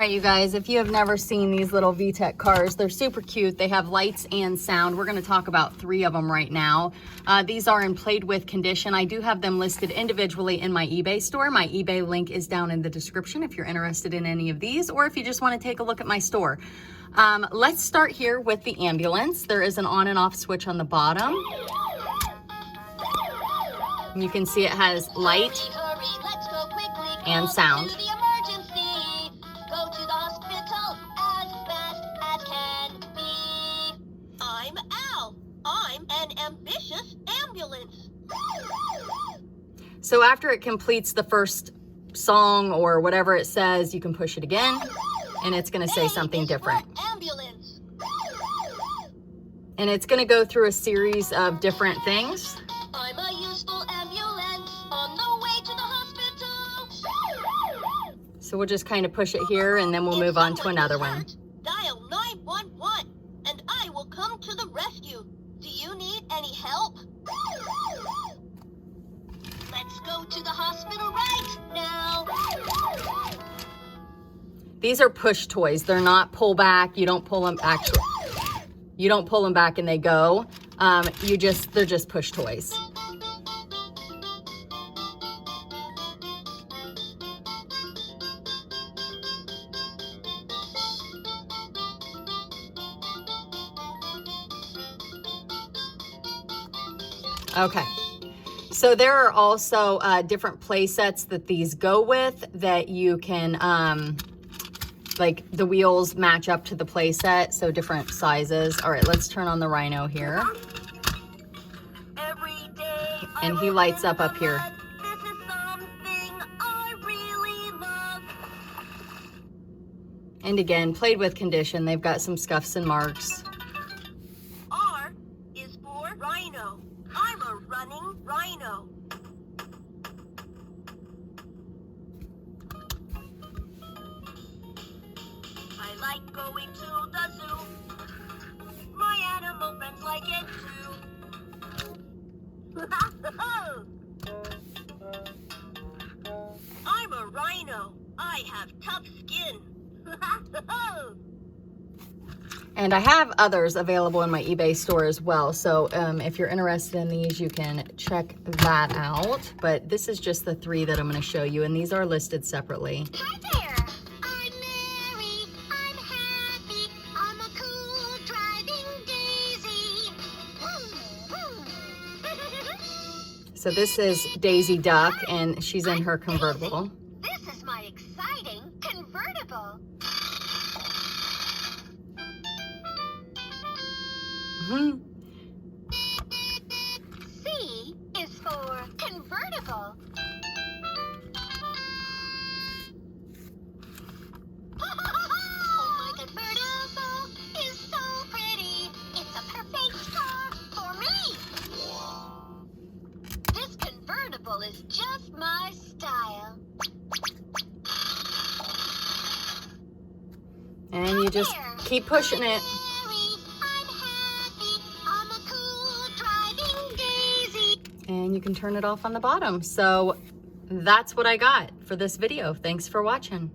All right, you guys, if you have never seen these little Vtech cars, they're super cute. They have lights and sound. We're going to talk about 3 of them right now. These are in played with condition. I do have them listed individually in my eBay store. My eBay link is down in the description if you're interested in any of these, or if you just want to take a look at my store. Let's start here with the ambulance. There is an on and off switch on the bottom. You can see it has light and sound. Ambitious ambulance. So after it completes the first song or whatever it says, you can push it again and it's going to say something different. Ambulance. And it's going to go through a series of different things. I'm a useful ambulance on the way to the hospital. So we'll just kind of push it here and then we'll move on to another one. Dial 911 and I will come to the rescue. Do you need any help? Let's go to the hospital right now. These are push toys. They're not pull back. You don't pull them actually. You don't pull them back and they go. They're just push toys. Okay, so there are also different play sets that these go with that you can, like the wheels match up to the play set, so different sizes. All right, let's turn on the Rhino here. And he lights up here. This is something I really love. And again, played with condition. They've got some scuffs and marks. R is for Rhino. I'm a running rhino. I like going to the zoo. My animal friends like it too. I'm a rhino. I have tough skin. And I have others available in my eBay store as well. So if you're interested in these, you can check that out. But this is just the 3 that I'm going to show you. And these are listed separately. Hi there. I'm Mary. I'm happy. I'm a cool driving daisy. So this is Daisy Duck, and she's in her convertible. This is my exciting convertible. C is for convertible. Oh, my convertible is so pretty. It's a perfect car for me. This convertible is just my style. And you just keep pushing it. And you can turn it off on the bottom. So that's what I got for this video. Thanks for watching.